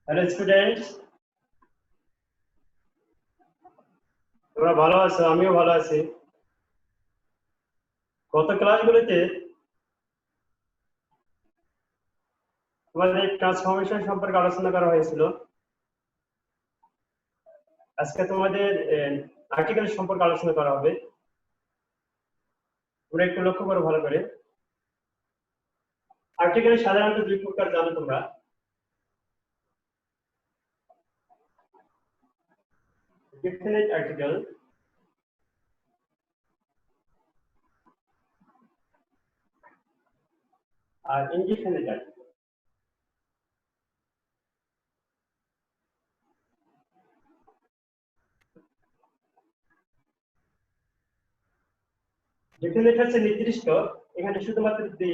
Hello students, তোমরা ভালো আছো? আমিও ভালো আছি। গত ক্লাসগুলোতে তোমাদের ট্রান্সফরমেশন সম্পর্কে আলোচনা করা হয়েছিল। আজকে তোমাদের আর্টিকেল সম্পর্কে আলোচনা করা হবে। তোমরা একটু লক্ষ্য করো ভালো করে। আর্টিকেল সাধারণত দুই প্রকার, জানো তোমরা। ডেফিনিট আর্টিকেল আর ইনডিফিনিট আর্টিকেল। ডেফিনিট হচ্ছে নির্দিষ্ট, এখানে শুধুমাত্র দি।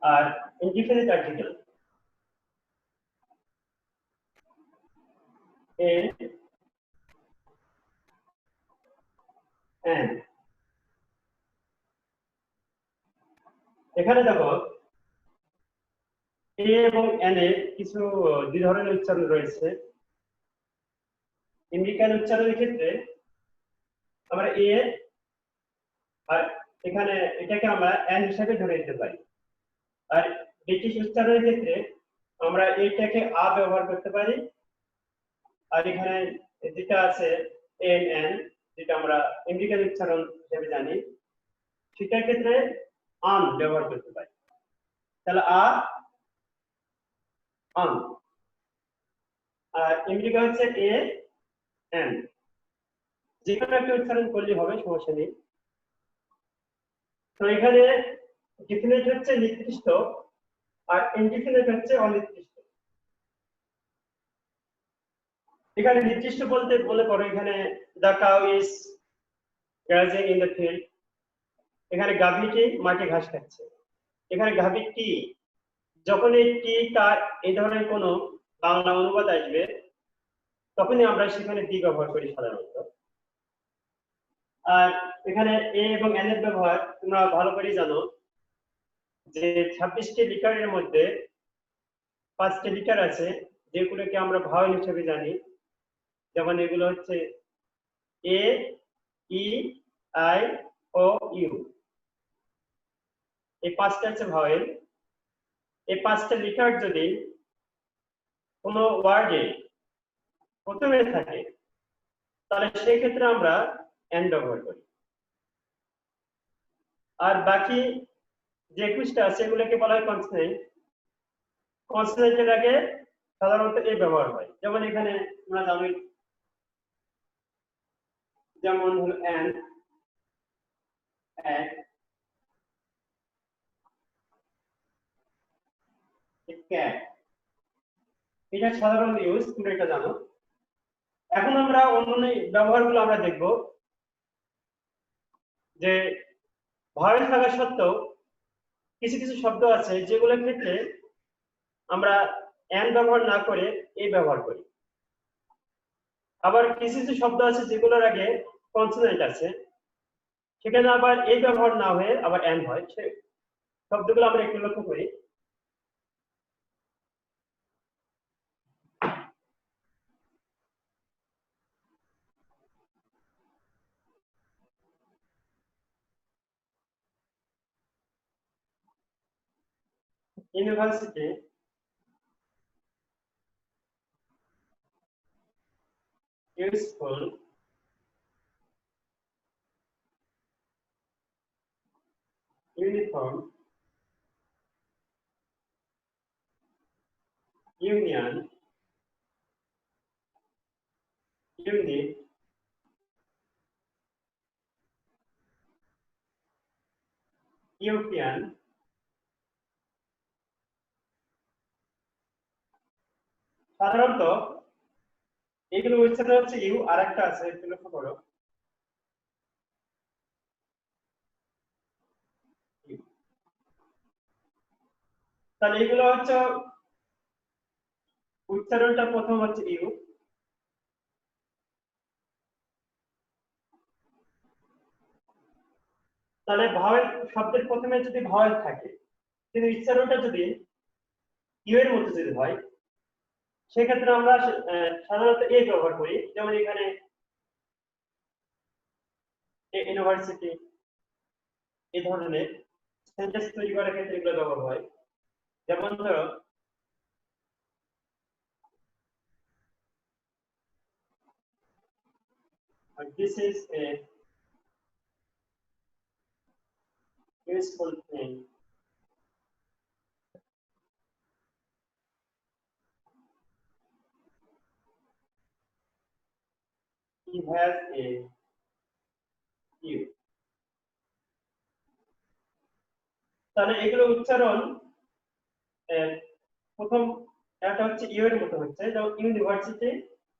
আর ইনডিফিনিট আর্টিকেল এন এন্ড। এখানে দেখো এ এবং এন এর কিছু দুই ধরনের উচ্চারণ রয়েছে। আমেরিকান উচ্চারণের ক্ষেত্রে আমরা এ আর এখানে এটাকে আমরা এন হিসাবে ধরে নিতে পারি। আর ব্রিটিশ উচ্চারণের ক্ষেত্রে আমরা এটাকে আ ব্যবহার করতে পারি। আর এখানে যেটা আছে এন এন, যেটা আমরা আমেরিকান উচ্চারণ হিসেবে জানি, সেটার ক্ষেত্রে আন ব্যবহার করতে পারি। তাহলে আ আন, আর আমেরিকা হচ্ছে এ এন। যে কোনো একটা উচ্চারণ করলে হবে, সমস্যা নেই। তো এখানে ডেফিনিট হচ্ছে নির্দিষ্ট আর ইনডিফিনিট হচ্ছে অনির্দিষ্ট। এখানে নির্দিষ্ট বলতে বলে পড়ো, এখানে the cow is গ্রাজিং in the field. এখানে গাভীটি মাঠে ঘাস খাচ্ছে। এখানে গাভীটি, যখন এই টি তার এই ধরনের কোনো বাংলা অনুবাদ আসবে, তখনই আমরা সেখানে দি ব্যবহার করি সাধারণত। আর এখানে এ এবং এন এর ব্যবহার তোমরা ভালো করে জানো যে 26টি লিটারের মধ্যে 5টি লিটার আছে যেগুলোকে আমরা ভাওয়েল হিসেবে জানি। যেমন এগুলো হচ্ছে এ, ই, আই, ও, ইউ। এই 5টা হচ্ছে ভাওয়েল। এই 5টা লিটার যদি কোনো ওয়ার্ডে প্রথমে থাকে, তাহলে সেই ক্ষেত্রে আমরা এন ব্যবহার করি। আর বাকি যে 21টা আছে এগুলোকে বলা হয় কনসোনেন্ট। কনসোনেন্টের আগে সাধারণত এ ব্যবহার হয়। যেমন এখানে আমরা জানি, যেমন হলো এন, এক, ক্যাট। এটা সাধারণ ইউজ, তোমরা এটা জানো। এখন আমরা অন্য ব্যবহারগুলো আমরা দেখব যে ভাওয়েল থাকা সত্ত্বেও কিছু কিছু শব্দ আছে যেগুলোর ক্ষেত্রে আমরা এন ব্যবহার না করে এ ব্যবহার করি। আবার কিছু কিছু শব্দ আছে যেগুলোর আগে কনসোনেন্ট আছে, সেখানে আবার এ ব্যবহার না হয়ে আবার এন হয়। সে শব্দগুলো আমরা একটু লক্ষ্য করি। University, useful, uniform, union, unit, European. সাধারণত এগুলো উচ্চারণ হচ্ছে ইউ, আর একটা আছে একটু লক্ষ্য করো। তাহলে এগুলো হচ্ছে উচ্চারণটা প্রথম হচ্ছে ইউ। তাহলে ভাওয়েল শব্দের প্রথমে যদি ভাওয়েল থাকে, কিন্তু উচ্চারণটা যদি ইউ এর মতো যদি হয় সেক্ষেত্রে আমরা সাধারণত এ ব্যবহার করি, যেমন এখানে ইউনিভার্সিটি এই ধরনের সেন্টেন্স তৈরি করার ক্ষেত্রে এগুলো ব্যবহার হয়। যেমন ধরো this is a useful thing. He has a you. তাহলে এগুলো উচ্চারণ প্রথম একটা হচ্ছে ইউ এর মতো হচ্ছে, যেমন university,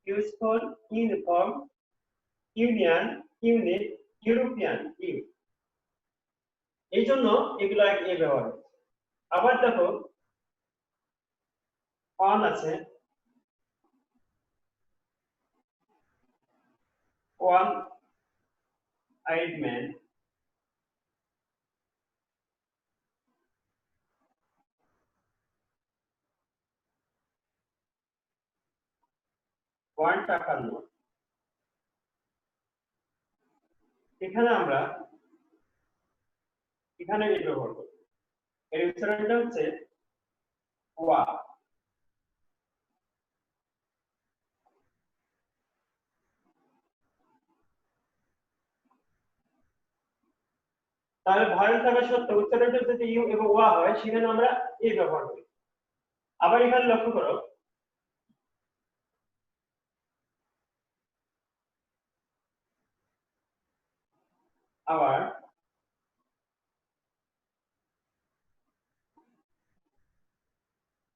useful, uniform, union, unit, European, you. এই জন্য এগুলো এ ব্যবহার হচ্ছে। আবার দেখো অন আছে, ওয়ান আইড ম্যান, ওয়ান টাকার নোট। এখানে আমরা এখানে এই ব্যবহার করি, এর উচ্চারণটা হচ্ছে ওয়া। তাহলে ভয়েল থাকা সত্ত্বেও উচ্চারণটা যদি ইউ এবং ওয়া হয় সেখানে আমরা এ ব্যবহার করি। আবার এখানে লক্ষ্য করো আবার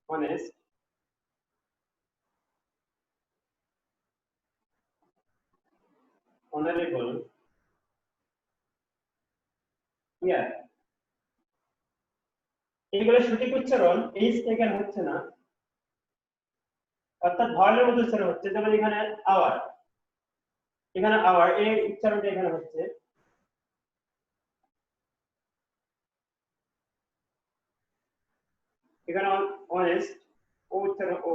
honest, honorable, yeah, এগুলো সঠিক উচ্চারণ এইচ থেকে হচ্ছে না, অর্থাৎ ভয়েলের মতো উচ্চারণ হচ্ছে। যেমন এখানে আওয়ার, এখানে আওয়ার এই উচ্চারণটা এখানে হচ্ছে। এখানে অনেস্ট ও উচ্চারণ ও,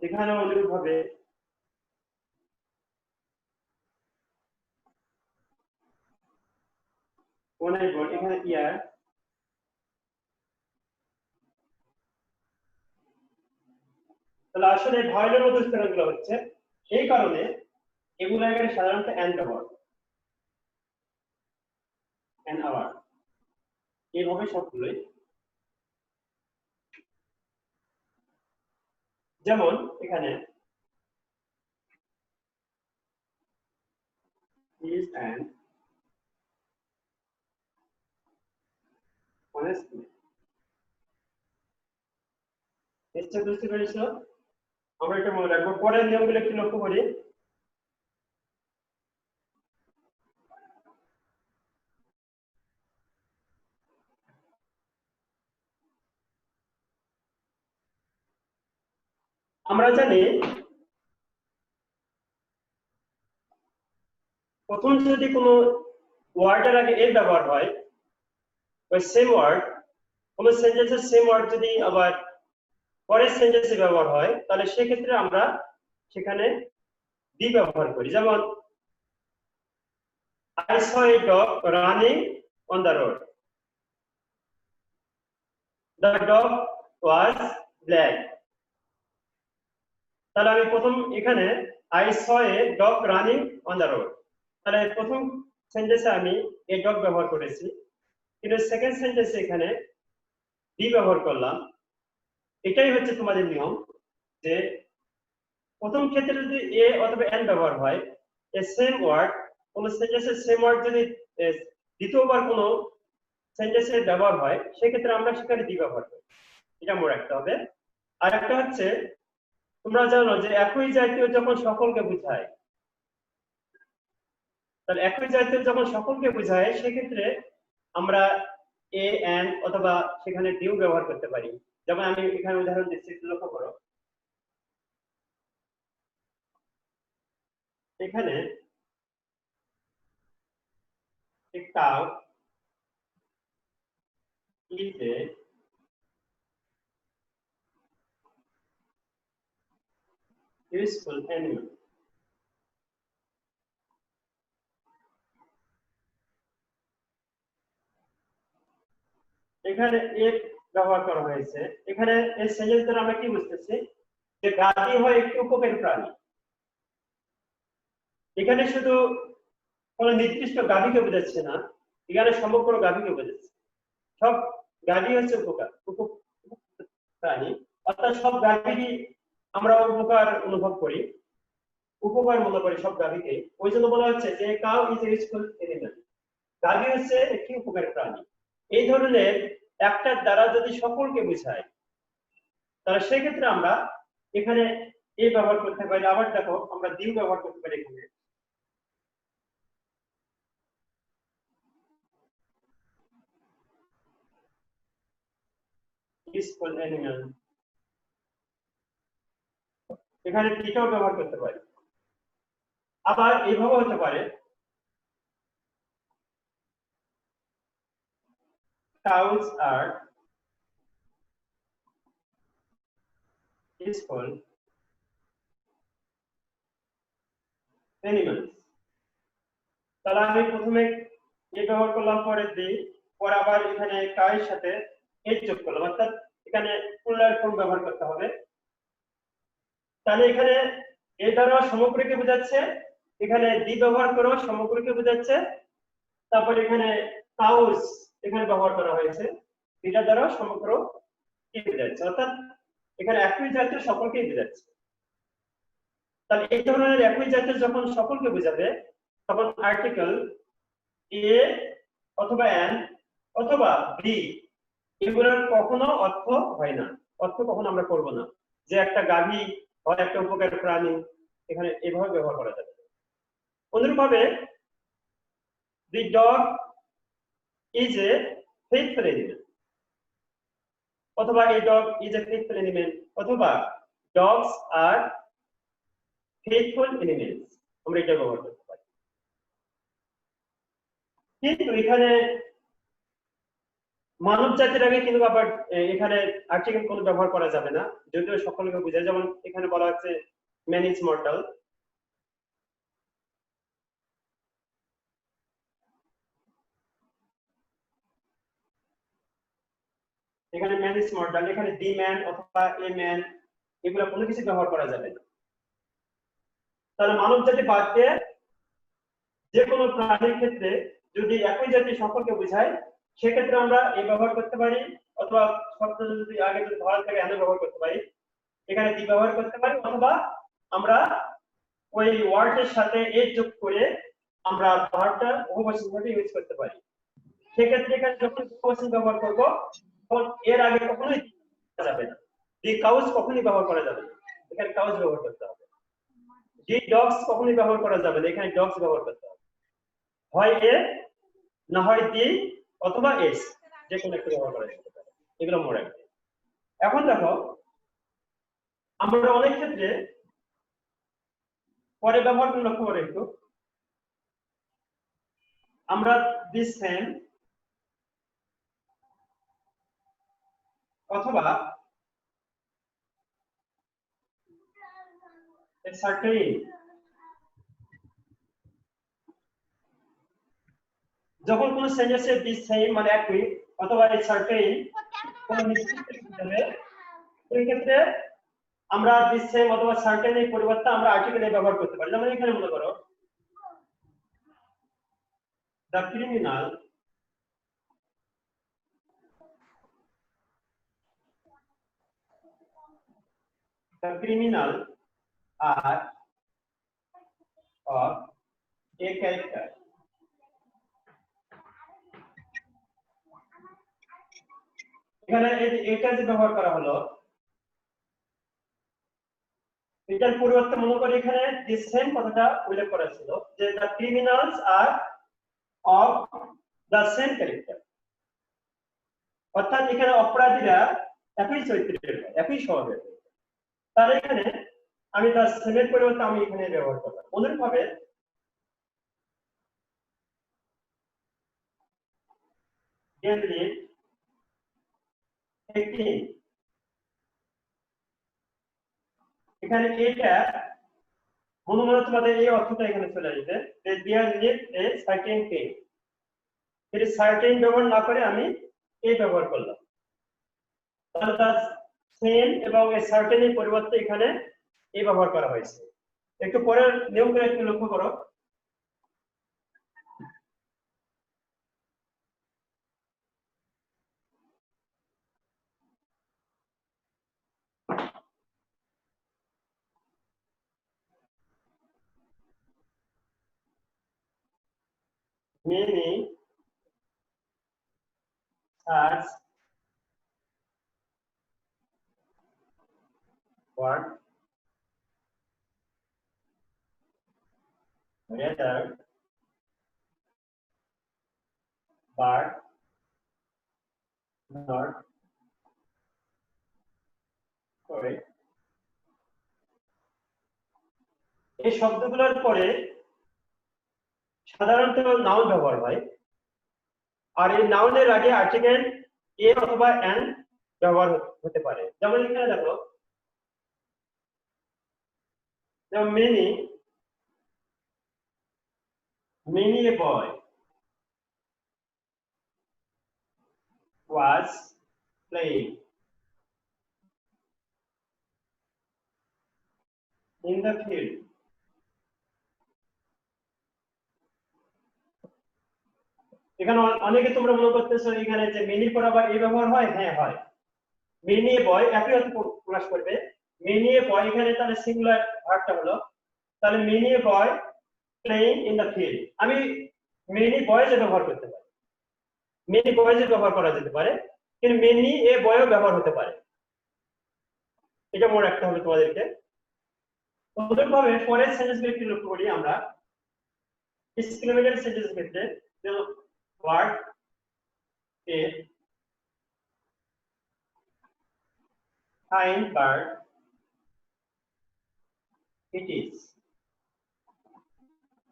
এখানে অনুরূপ ভাবে অনেবল, এখানে ইয়ার। তাহলে আসলে ভয়েলের মতো উচ্চারণ গুলো হচ্ছে, এই কারণে এগুলো এখানে সাধারণত এন ব্যবহার, এন আওয়ার এইভাবে সবগুলোই। যেমন এখানে is and honestly, নিশ্চয় বুঝতে পেরেছো। আমরা এটা মনে রাখবো, পরের নিয়মগুলো একটু লক্ষ্য করি। আমরা জানি প্রথম যদি কোনো ওয়ার্ডের আগে এর ব্যবহার হয়, ওই সেম ওয়ার্ড, কোনো সেন্টেন্সের সেম ওয়ার্ড যদি আবার পরের সেন্টেন্সে ব্যবহার হয় তাহলে সেক্ষেত্রে আমরা সেখানে দি ব্যবহার করি। যেমন I saw a dog running on the road. The dog was black. তাহলে আমি প্রথম এখানে I saw a dog running on the road, তাহলে প্রথম সেন্টেন্সে আমি a dog ব্যবহার করেছি, কিন্তু সেকেন্ড সেন্টেন্সে এখানে দি ব্যবহার করলাম। এটাই হচ্ছে তোমাদের নিয়ম, যে প্রথম ক্ষেত্রে যদি এ অথবা এন ব্যবহার হয়, এ সেম ওয়ার্ড, কোন সেন্টেন্সের সেম ওয়ার্ড যদি দ্বিতীয়বার কোন সেন্টেন্সের ব্যবহার হয় সেক্ষেত্রে আমরা সেখানে দি ব্যবহার করি, এটা মনে রাখতে হবে। আর একটা হচ্ছে তোমরা জানো যে একই জাতীয় যখন সকলকে বোঝায়, তাহলে একই জাতীয় যখন সকলকে বোঝায় সেক্ষেত্রে আমরা এ এন অথবা সেখানে ডিউ ব্যবহার করতে পারি। যেমন আমি এখানে উদাহরণ দিচ্ছি, একটু লক্ষ্য করো। এখানে a cow is a useful animal. এখানে এক ব্যবহার করা হয়েছে। এখানে এই সেন্টেন্স দ্বারা আমরা কি বুঝতেছি যে গাভী হয় একটি উপকারী প্রাণী। এখানে শুধু কোন নির্দিষ্ট গাভীকে বোঝাচ্ছে না, এখানে সমগ্র গাভীকে বোঝাচ্ছে। সব গাভী হচ্ছে উপকার প্রাণী, অর্থাৎ সব গাভীরই আমরা উপকার অনুভব করি, উপকার মনে করি সব গাভীকে। ওই জন্য বলা হচ্ছে যে cow is a useful animal, গাভী হচ্ছে একটি উপকারী প্রাণী। এই ধরনের একটার দ্বারা যদি সকলকে বোঝায় তাহলে সেক্ষেত্রে আমরা এখানে এই ব্যবহার করতে পারি। আবার দেখো আমরা দিও ব্যবহার করতে পারি এখানে। ইউজফুল অ্যানিমাল, এখানে দিটাও ব্যবহার করতে পারি। আবার এইভাবে হতে পারে cows are useful animals। তাহলে আমি প্রথমে এই ব্যবহার করলাম, পরে দি, পরে আবার এখানে কায়ের সাথে এর যোগ করলাম, অর্থাৎ এখানে প্লুরাল ফর্ম ব্যবহার করতে হবে। তাহলে এখানে এ দ্বারা সমগ্রকে বোঝাচ্ছে, এখানে দি ব্যবহার করেও সমগ্রকে বোঝাচ্ছে। তারপরে এখানে কাউস এখানে ব্যবহার করা হয়েছে, এটা দ্বারা সমগ্র কি বোঝাচ্ছে, অর্থাৎ এখানে একই জাতীয় সকলকেই বোঝাচ্ছে। তাহলে এই ধরনের একই জাতীয় যখন সকলকে বোঝাবে তখন আর্টিকেল এ অথবা এন অথবা বি এগুলোর কখনো অর্থ হয় না, অর্থ কখনো আমরা করব না যে একটা গাভী হয় একটা উপকারী প্রাণী, এখানে এভাবে ব্যবহার করা যাবে। অনুরূপভাবে the dog is a faithful animal, অথবা a dog is a faithful animal, অথবা ডগস আর ফেইথফুল এনিম্যালস, আমরা এটা ব্যবহার করতে পারি। কিন্তু এখানে মানব জাতির আগে কিন্তু আবার এখানে আর্টিকেল কোনো ব্যবহার করা যাবে না, যদিও সকলকে বোঝায়। যেমন এখানে বলা হচ্ছে ম্যান ইজ মর্টাল, এখানে ম্যান ইজ মর্টাল, এখানে দি ম্যান অথবা এ ম্যান এগুলো কোনো কিছু ব্যবহার করা যাবে না। তাহলে মানব জাতি বাদ দিয়ে যে কোনো প্রাণীর ক্ষেত্রে যদি একই জাতি সকলকে বোঝায় সেক্ষেত্রে আমরা এই ব্যবহার করতে পারি, অথবা শব্দ যদি আগে যদি ধরা থাকে এনে ব্যবহার করতে পারি, এখানে দি ব্যবহার করতে পারি, অথবা আমরা ওই ওয়ার্ডের সাথে এ যোগ করে আমরা ভার্বটা বহুবচন ভাবে ইউজ করতে পারি। সেক্ষেত্রে এখানে যখন বহুবচন ব্যবহার করব তখন এর আগে কখনোই যাবে না, দি কাউস কখনোই ব্যবহার করা যাবে না, এখানে কাউস ব্যবহার করতে হবে। দি ডগস কখনোই ব্যবহার করা যাবে না, এখানে ডগস ব্যবহার করতে হবে। হয় এ না হয় দি অথবা এস, যে কোনো একটা ব্যবহার করা যেতে পারে, এগুলো মনে রাখবে। এখন দেখো আমরা অনেক ক্ষেত্রে পরে ব্যবহার করে লক্ষ্য করে একটু, আমরা দিস সেম অথবা a certain, যখন কোন সেন্টেন্সে দিস সেম মানে একই অথবা a certain কোন নির্দিষ্ট বোঝাবে, এই ক্ষেত্রে আমরা দিস সেম অথবা সার্টেন এর পরিবর্তে আমরা আর্টিকেল এ ব্যবহার করতে পারি। যেমন এখানে মনে করো the criminal are of a character, এখানে এটা যে ব্যবহার করা হলো এটার পরিবর্তে মনে করি এখানে the same কথাটা উল্লেখ করা ছিল যে the criminals are of the same character, অর্থাৎ এখানে অপরাধীরা একই চরিত্রের, একই স্বভাবের। তাহলে এখানে আমি the same এর পরিবর্তে আমি এখানে ব্যবহার করব। অনুরূপভাবে they live 18 এখানে এটা মনে মনে তোমাদের এই অর্থটা এখানে চলে আসবে যে দেয়ার নিড এ সার্টেন থিং। এর সার্টেন ব্যবহার না করে আমি এই ব্যবহার করলাম, তাহলে তার সেম এবং এই সার্টেনের পরিবর্তে এখানে এই ব্যবহার করা হয়েছে। একটু পরের নিয়মগুলো একটু লক্ষ্য করো। Many such words rather but not correct। এই শব্দগুলোর পরে সাধারণত নাউন ব্যবহার হয়, আর এই নাউনের আগে আর্টিকেল এ অথবা এন ব্যবহার হতে পারে। যেমন এখানে দেখো, যেমন many a boy was playing in the field। এখানে অনেকে তোমরা মনে করতেছো এখানে যে মেনি পর আবার এই ব্যবহার হয়, হ্যাঁ হয়। মেনি এ বয় একই অর্থ প্রকাশ করবে। মেনি এ বয় এখানে তাহলে সিঙ্গুলার ভার্বটা হলো, তাহলে many a boy playing in the field. আমি মেনি বয়েজ ব্যবহার করতে পারি, মেনি বয়েজ ব্যবহার করা যেতে পারে, কিন্তু মেনি এ বয়ও ব্যবহার হতে পারে। এটা মনে রাখতে হবে তোমাদেরকে। অনুরূপভাবে পরের সেন্টেন্সগুলো একটু লক্ষ্য করি আমরা। এক্সক্লেমেটরি সেন্টেন্সের ক্ষেত্রে word a fine bird it is.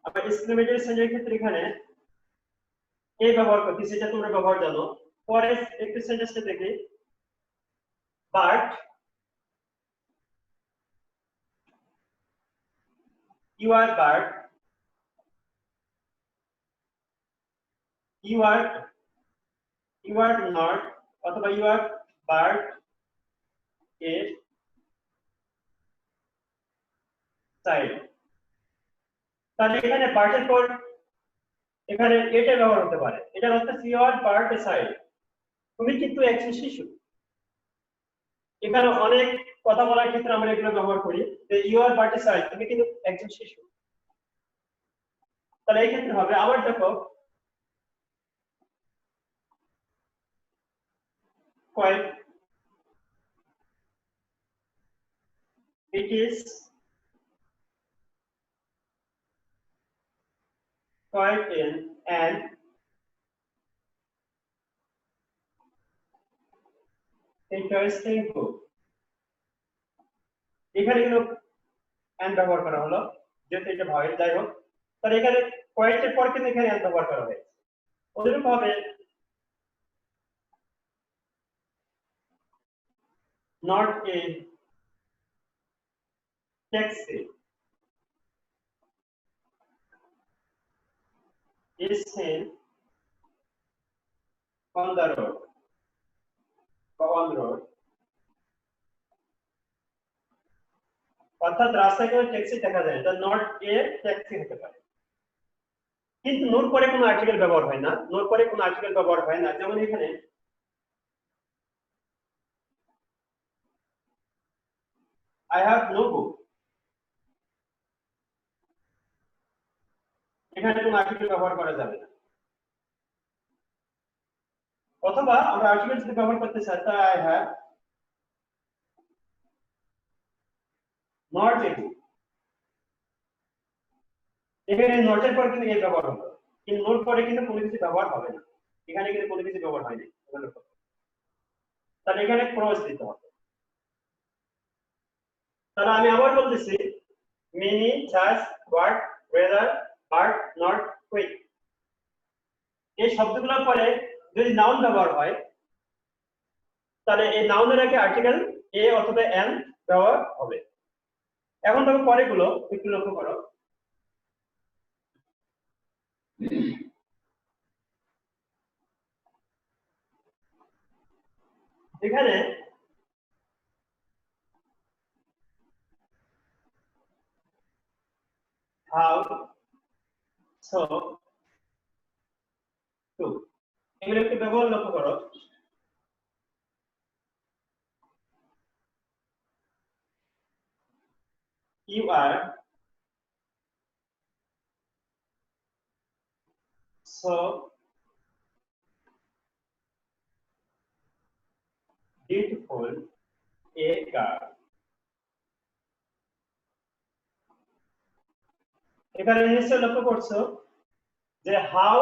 আবার এক্সক্লেমেটরি সেন্টেন্সের ক্ষেত্রে এখানে এই ব্যবহার করতে, সেটা তোমরা ব্যবহার জানো। পরে একটু সেন্টেন্সটা দেখি, but you are bird, you are not, অথবা ইউ আর বার্ড এর চাইল্ড। তাহলে এখানে বার্ডের পর এখানে এটা ব্যবহার হতে পারে। এটার অর্থ you are bird a child, তুমি কিন্তু একজন শিশু। এখানে অনেক কথা বলার ক্ষেত্রে আমরা এগুলো ব্যবহার করি যে you are bird a child, তুমি কিন্তু একজন শিশু। তাহলে এই ক্ষেত্রে হবে। আবার দেখো, quite it is quite an interesting book। এখানে কিন্তু and ব্যবহার করা হলো, যেহেতু এটা ভয়েস। যাই হোক, তাহলে এখানে quite এর পর কিন্তু এখানে and ব্যবহার করা হয়েছে। অনুরূপ ভাবে not a taxi is seen on the road বা on the road। অর্থাৎ রাস্তায় কোনো ট্যাক্সি দেখা যায় না, নট এ ট্যাক্সি হতে পারে। কিন্তু নোট পরে কোনো আর্টিকেল ব্যবহার হয় না, নোট পরে কোনো আর্টিকেল ব্যবহার হয় না। যেমন এখানে I have no book, এখানে কোনো আর্টিকেল ব্যবহার করা যাবে না। অথবা আমরা আর্টিকেল যদি ব্যবহার করতে চাই, তা I have not a book। এখানে নোটের পর কিন্তু এর ব্যবহার হলো, কিন্তু নোট পরে কিন্তু কোনো কিছু ব্যবহার হবে না। এখানে কিন্তু কোনো কিছু ব্যবহার হয়নি। তাহলে এখানে ক্রস দিতে হবে। তাহলে আমি আবার বলতেছি, many such word whether but not quick। এই শব্দগুলোর পরে যদি নাউন ব্যবহার হয়, তাহলে এই নাউনের আগে আর্টিকেল এ অথবা এন ব্যবহার হবে। এখন দেখো পরেগুলো একটু লক্ষ্য করো। এখানে হাউ, সো, টু, এগুলো একটু ব্যবহার লক্ষ্য করো। You are so beautiful a girl. এখানে নিশ্চয় লক্ষ্য করছো যে হাউ,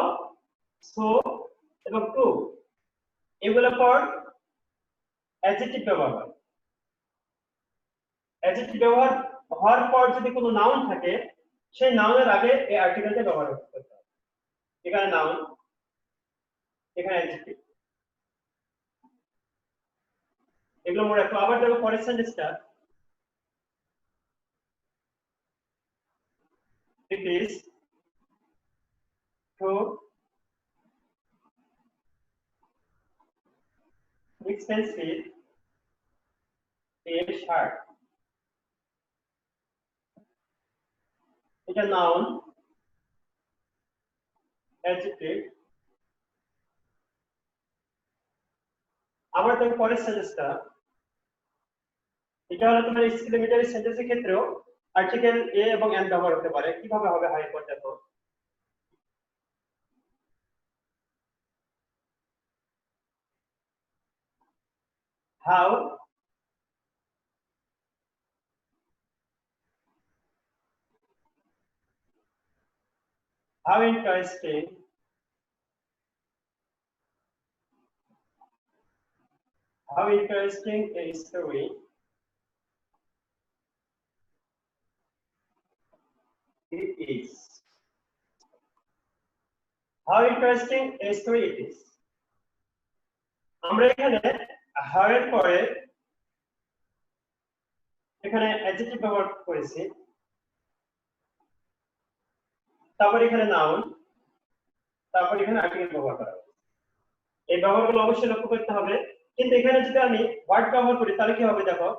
সো এবং টু এগুলো পর অ্যাডজেক্টিভ ব্যবহার হয়। অ্যাডজেক্টিভ ব্যবহার হওয়ার পর যদি কোনো নাউন থাকে সেই নাউনের আগে এই আর্টিকেলটা ব্যবহার করতে হবে। এখানে নাউন, এখানে অ্যাডজেক্টিভ, এগুলো মনে রাখো। আবার দেখো পরের সেন্টেন্সটা, it is too expensive A shirt. এটা নাউন, অ্যাডজেক্টিভ। আবার দেখো পরের সেন্টেন্সটা, এটা হলো তোমার এক্সক্লেমেটরি সেন্টেন্সের ক্ষেত্রেও আর্টিকেল এ এবং এন ব্যবহার হতে পারে। কিভাবে হবে হাই পর্যায়ে? how how interesting how interesting a story it is. How interesting a story it is. আমরা এখানে how এর পরে এখানে অ্যাডজেক্টিভ ব্যবহার করেছি, তারপর এখানে নাউন, তারপর এখানে আর্টিকেল ব্যবহার করা হয়েছে। এই ব্যবহারগুলো অবশ্যই লক্ষ্য করতে হবে। কিন্তু এখানে যদি আমি ওয়ার্ড ব্যবহার করি তাহলে কি হবে দেখো,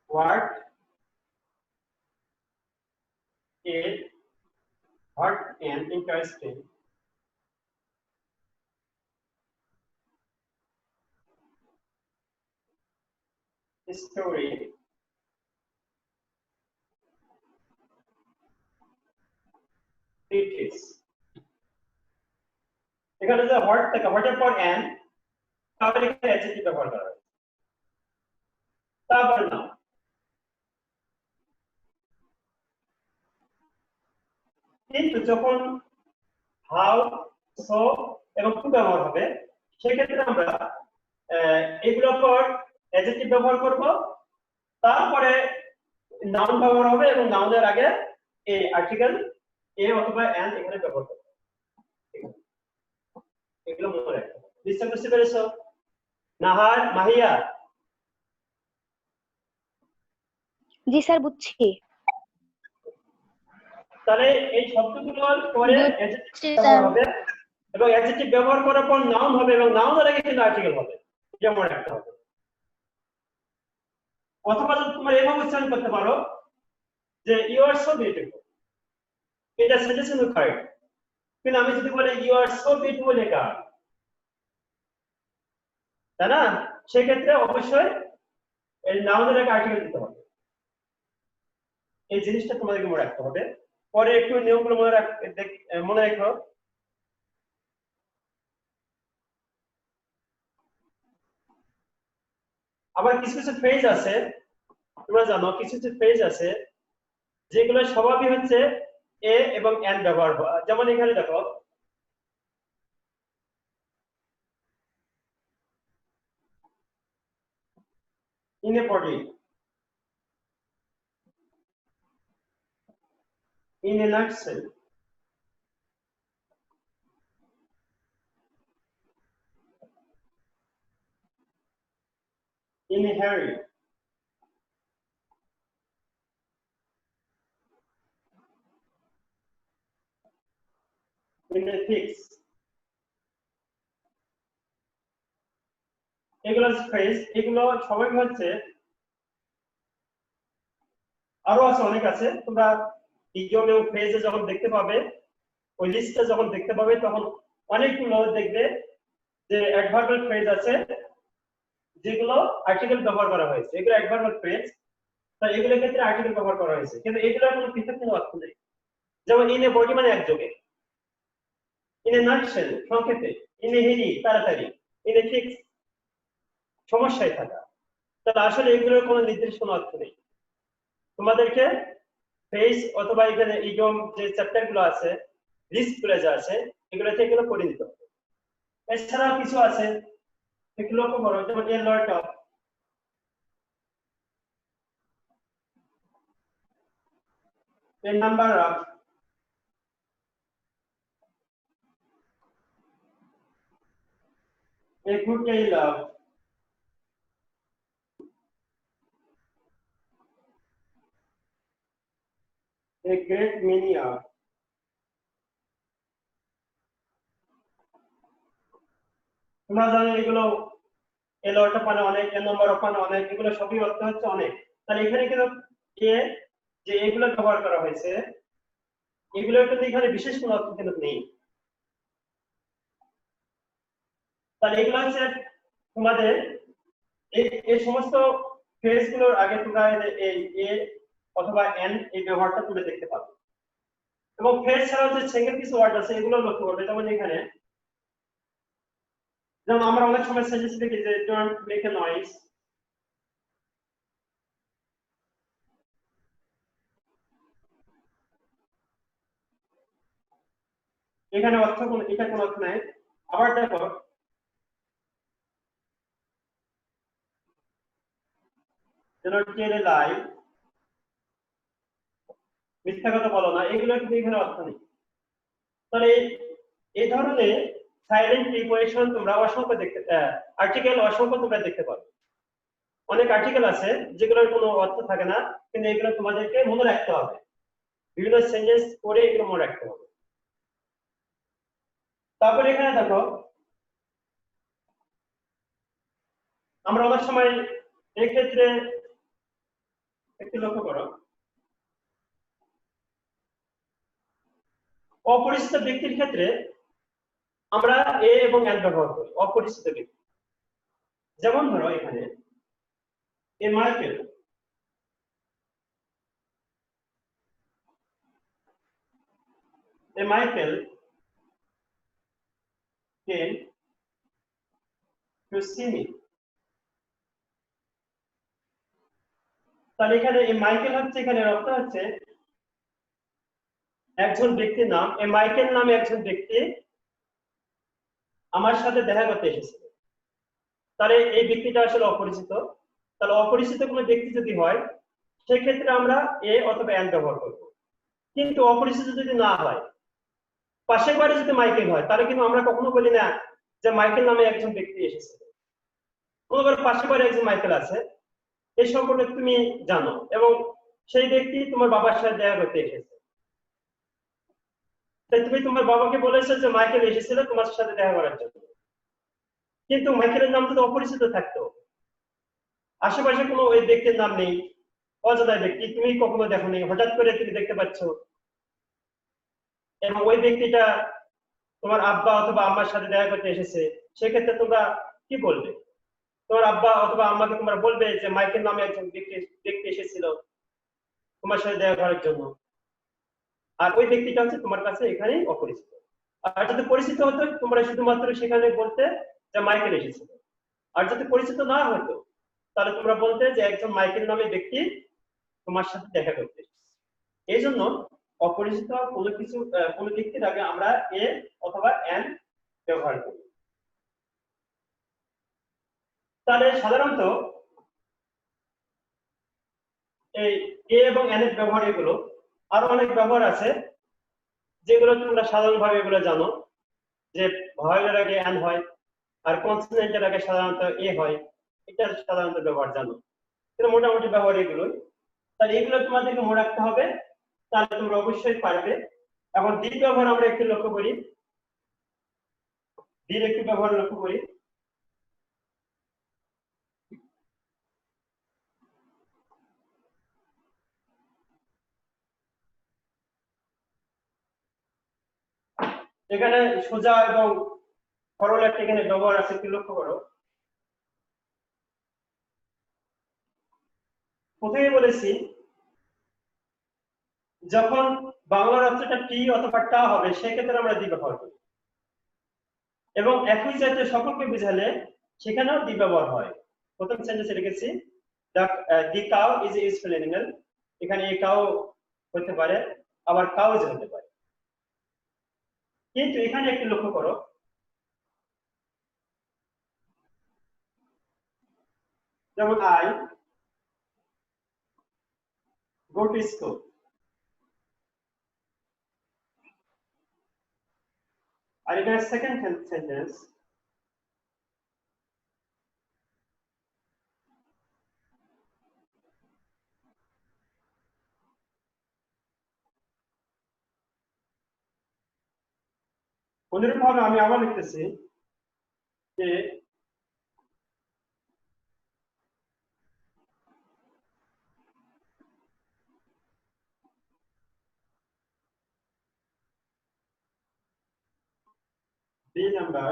word is what an interesting story it is. এখানে যে হোয়াট থাকে, হোয়াটের পর এন, তারপরে এখানে অ্যাডজেক্টিভ ব্যবহার করা হয়, তারপরে নাউন। কিন্তু যখন হাউ, সো এবং টু ব্যবহার হবে সেক্ষেত্রে আমরা এগুলোর পর অ্যাডজেক্টিভ ব্যবহার করব, তারপরে নাউন ব্যবহার হবে এবং নাউনের আগে এই আর্টিকেল এ অথবা এন এখানে ব্যবহার করব। এগুলো মনে রাখতে হবে। নিশ্চয় বুঝতে পেরেছো? নাহার, মাহিয়া? জি স্যার, বুঝছি। তাহলে এই শব্দগুলোর পরে অ্যাডজেক্টিভ ব্যবহার হবে এবং অ্যাডজেক্টিভ ব্যবহার করার পর নাউন হবে এবং নাউনের আগে কিন্তু আর্টিকেল হবে। এটা মনে রাখতে হবে। অথবা তোমরা এভাবে উচ্চারণ করতে পারো যে ইউ আর সো বিউটিফুল, এটা সেন্টেন্স কিন্তু কারেক্ট। কিন্তু আমি যদি বলি you are so beautiful a girl, তাই না? সেক্ষেত্রে অবশ্যই এই নাউনের আগে আর্টিকেল দিতে হবে। এই জিনিসটা তোমাদেরকে মনে রাখতে হবে। পরে একটু নিয়মগুলো মনে রাখো। আবার কিছু কিছু ফ্রেজ আছে, তোমরা জানো কিছু কিছু ফ্রেজ আছে যেগুলো স্বভাবই হচ্ছে এ এবং এন ব্যবহার হয়। যেমন এখানে দেখো, in a body, in a nutshell, in a hurry, in a fix, এগুলো ফ্রেজ, এগুলো সবাই হচ্ছে, আরো আছে, অনেক আছে। তোমরা ইডিয়ম এবং ফ্রেজে যখন দেখতে পাবে, ওই লিস্টটা যখন দেখতে পাবে, তখন অনেকগুলো দেখবে যে অ্যাডভার্বাল ফ্রেজ আছে যেগুলো আর্টিকেল ব্যবহার করা হয়েছে, এগুলো অ্যাডভার্বাল ফ্রেজ। তাই এগুলোর ক্ষেত্রে আর্টিকেল ব্যবহার করা হয়েছে, কিন্তু এগুলোর কোনো পৃথক কোনো অর্থ নেই। যেমন ইন এ বডি মানে একযোগে, ইন এ নাটশেল সংক্ষেপে, ইন এ হেরি তাড়াতাড়ি, ইন এ ফিক্স সমস্যায় থাকা। তাহলে আসলে এগুলোর কোনো নির্দিষ্ট কোনো অর্থ নেই। তোমাদেরকে ফ্রেজ অথবা এখানে ইডিয়ম যে চ্যাপ্টার গুলো আছে, লিস্ট গুলো যা আছে, এগুলোতে এগুলো করে নিতে হবে। এছাড়াও কিছু আছে, একটু লক্ষ্য করো, যেমন a lot of, a number of, a good deal of, a great many of, তোমরা জানো এগুলো এ লট অফ মানে অনেক, এ নাম্বার অফ মানে অনেক, এগুলো সবই অর্থ হচ্ছে অনেক। তাহলে এখানে কিন্তু এ যে এগুলো ব্যবহার করা হয়েছে, এগুলোর কিন্তু এখানে বিশেষ কোনো অর্থ কিন্তু নেই। তাহলে এগুলো হচ্ছে তোমাদের এই সমস্ত ফ্রেজ গুলোর আগে তোমরা এই এ অথবা এন এই ব্যবহারটা তুলে দেখতে পাবে। এবং ফ্রেজ ছাড়াও যে সেকেন্ড কিছু ওয়ার্ড আছে, এগুলো লক্ষ্য করবে। যেমন এখানে, যেমন আমরা অনেক সময় সেন্টেন্স লিখি যে ডোন্ট মেক এ নয়েজ, এখানে অর্থ কোন, এটা কোন অর্থ নাই। আবার দেখো, টেল এ লাই, মিথ্যা কথা বলো না, এগুলো কিন্তু এখানে অর্থ নেই। তাহলে এই ধরনের সাইলেন্ট প্রিপোজিশন তোমরা অসংখ্য দেখতে, আর্টিকেল অসংখ্য তোমরা দেখতে পাবে। অনেক আর্টিকেল আছে যেগুলোর কোনো অর্থ থাকে না, কিন্তু এগুলো তোমাদেরকে মনে রাখতে হবে, বিভিন্ন সেন্টেন্স করে এগুলো মনে রাখতে হবে। তারপরে এখানে দেখো, আমরা অনেক সময় এই ক্ষেত্রে একটু লক্ষ্য করো, অপরিচিত ব্যক্তির ক্ষেত্রে আমরা এ এবং এন ব্যবহার করি। অপরিচিত ব্যক্তি, যেমন ধরো এখানে a Michael, a Michael came to see me। তাহলে এখানে এই মাইকেল হচ্ছে, এখানে অর্থ হচ্ছে একজন ব্যক্তির নাম। এই মাইকেল নামে একজন ব্যক্তি আমার সাথে দেখা করতে এসেছিল। তাহলে এই ব্যক্তিটা আসলে অপরিচিত। তাহলে অপরিচিত কোনো ব্যক্তি যদি হয়, সেক্ষেত্রে আমরা এ অথবা এন ব্যবহার করব। কিন্তু অপরিচিত যদি না হয়, পাশের বাড়ি যদি মাইকেল হয়, তাহলে কিন্তু আমরা কখনো বলি না যে মাইকেল নামে একজন ব্যক্তি এসেছে। মনে করো পাশের বাড়ি একজন মাইকেল আছে, এই সম্পর্কে তুমি জানো, এবং সেই ব্যক্তি তোমার বাবার সাথে দেখা করতে এসেছে। তাই তুমি তোমার বাবাকে বলেছো যে মাইকেল এসেছিল তোমার সাথে দেখা করার জন্য, কিন্তু মাইকেলের নাম যদি অপরিচিত থাকতো, আশেপাশে কোনো ওই ব্যক্তির নাম নেই, অজানা ব্যক্তি, তুমি কখনো দেখো নি, হঠাৎ করে তুমি দেখতে পাচ্ছ, এবং ওই ব্যক্তিটা তোমার আব্বা অথবা আম্মার সাথে দেখা করতে এসেছে, সেক্ষেত্রে তোমরা কি বলবে? তোমার আব্বা অথবা আম্মাকে তোমরা বলবে যে মাইকেল নামে একজন ব্যক্তি এসেছিল তোমার সাথে দেখা করার জন্য, আর ওই ব্যক্তিটা হচ্ছে তোমার কাছে এখানে অপরিচিত। আর যদি পরিচিত হতো, তোমরা শুধুমাত্র সেখানে বলতে যে মাইকেল এসেছিল। আর যদি পরিচিত না হতো, তাহলে তোমরা বলতে যে একজন মাইকেল নামে ব্যক্তি তোমার সাথে দেখা করতে এসেছে। এই জন্য অপরিচিত কোনো কিছু, কোনো ব্যক্তির আগে আমরা এ অথবা এন ব্যবহার করি। তাহলে সাধারণত এই এ এবং এন এর ব্যবহার এগুলো, আরো অনেক ব্যবহার আছে যেগুলো তোমরা সাধারণভাবে এগুলো জানো, যে ভয়েলের আগে এন হয়, আর কনসোনেন্টের আগে সাধারণত এ হয়। এটা সাধারণত ব্যবহার জানো, কিন্তু মোটামুটি ব্যবহার এগুলোই। তাহলে এগুলো তোমাদেরকে মনে রাখতে হবে, তাহলে তোমরা অবশ্যই পারবে। এখন দ্বি ব্যবহার আমরা একটু লক্ষ্য করি, দ্বির একটু ব্যবহার লক্ষ্য করি। এখানে সোজা এবং সরল একটা এখানে ব্যবহার আছে, একটু লক্ষ্য করো। প্রথমে বলেছি যখন বাংলা অর্থটা টি অথবা টা হবে সেক্ষেত্রে আমরা দ্বি ব্যবহার করি, এবং একই জাতীয় সকলকে বোঝালে সেখানেও দ্বি ব্যবহার হয়। প্রথম সেন্টেন্সে লিখেছি the cow is a useful animal, এখানে এ কাউ হতে পারে, আবার কাউজ হতে পারে। কিন্তু এখানে একটু লক্ষ্য করো, যেমন আই গো টু স্কুল, আর এখানে সেকেন্ড সেন্টেন্স অনুরূপভাবে আমি আবার লিখতেছি যে বি নাম্বার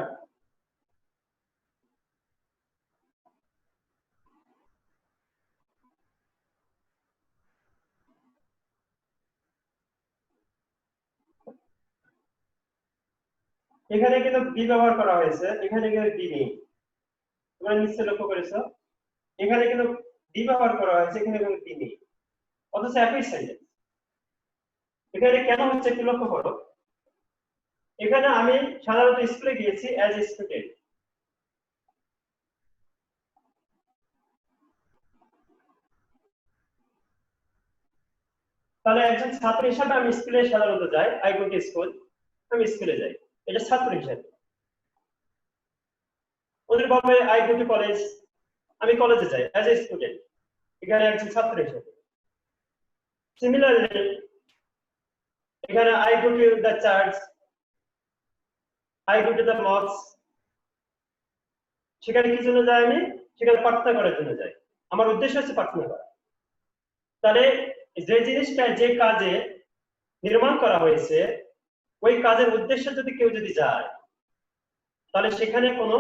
এখানে কিন্তু বি ব্যবহার করা হয়েছে, এখানে কিন্তু বি নেই, তোমরা নিশ্চয়ই লক্ষ্য করেছো। এখানে কিন্তু বি ব্যবহার করা হয়েছে, এখানে কিন্তু বি নেই, অথচ একই সেন্টেন্স। এখানে কেন হচ্ছে একটু লক্ষ্য করো। এখানে আমি সাধারণত স্কুলে গিয়েছি অ্যাজ এ স্টুডেন্ট, তাহলে একজন ছাত্র হিসাবে আমি স্কুলে সাধারণত যাই, আই গো টু স্কুল, আমি স্কুলে যাই, এটা ছাত্র হিসাবে। অনুরূপভাবে আই গো টু কলেজ, আমি কলেজে যাই অ্যাজ এ স্টুডেন্ট, এখানে একজন ছাত্র হিসাবে। সিমিলারলি এখানে I go to the church, I go to the mosque, সেখানে কি জন্য যাই আমি, সেখানে প্রার্থনা করার জন্য যাই, আমার উদ্দেশ্য হচ্ছে প্রার্থনা করা। তাহলে যে জিনিসটা যে কাজে নির্মাণ করা হয়েছে ওই কাজের উদ্দেশ্যে যদি কেউ যদি যায় তাহলে সেখানে কোনো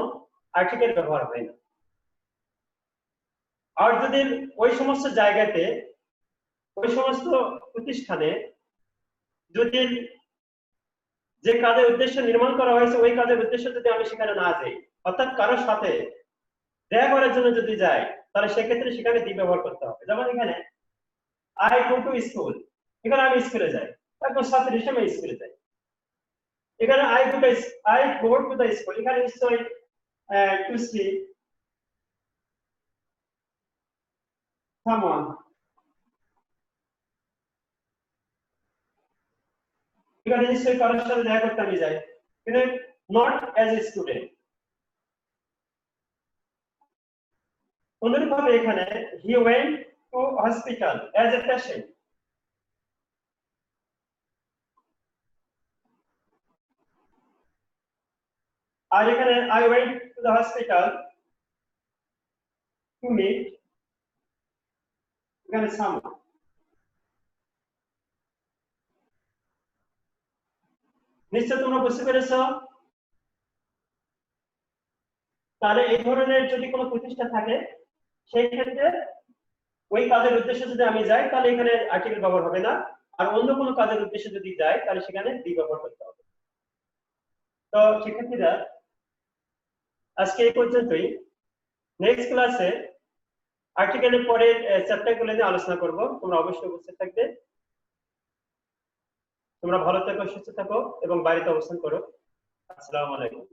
আর্টিকেল ব্যবহার হয় না। আর যদি ওই সমস্ত জায়গাতে ওই সমস্ত প্রতিষ্ঠানে যদি যে কাজের উদ্দেশ্যে নির্মাণ করা হয়েছে ওই কাজের উদ্দেশ্যে যদি আমি সেখানে না যাই, অর্থাৎ কারোর সাথে দেখা করার জন্য যদি যাই, তাহলে সেক্ষেত্রে সেখানে দ্বি ব্যবহার করতে হবে। যেমন এখানে আই গো টু স্কুল, এখানে আমি স্কুলে যাই, একজন ছাত্র হিসেবে স্কুলে যাই। এখানে I go to the school, এখানে নিশ্চয়ই টু সি সামওয়ান, এখানে নিশ্চয়ই কারোর সাথে দেখা করতে আমি যাই, কিন্তু নট অ্যাজ এ স্টুডেন্ট। অনুরূপভাবে এখানে he went to hospital as a patient, আর এখানে I went to the hospital to meet, এখানে সামওয়ান। নিশ্চয় তোমরা বুঝতে পেরেছো। তাহলে এই ধরনের যদি কোনো প্রতিষ্ঠান থাকে সেই ক্ষেত্রে ওই কাজের উদ্দেশ্যে যদি আমি যাই তাহলে এখানে আর্টিকেল ব্যবহার হবে না, আর অন্য কোনো কাজের উদ্দেশ্যে যদি যাই তাহলে সেখানে দ্বি ব্যবহার করতে হবে। তো শিক্ষার্থীরা আজকে এই পর্যন্তই। নেক্সট ক্লাসে আর্টিকেলের পরে চ্যাপ্টারগুলো নিয়ে আলোচনা করব, তোমরা অবশ্যই উপস্থিত থাকবে। তোমরা ভালো থাকো, সুস্থ থাকো এবং বাড়িতে অবস্থান করো। আসসালামু আলাইকুম।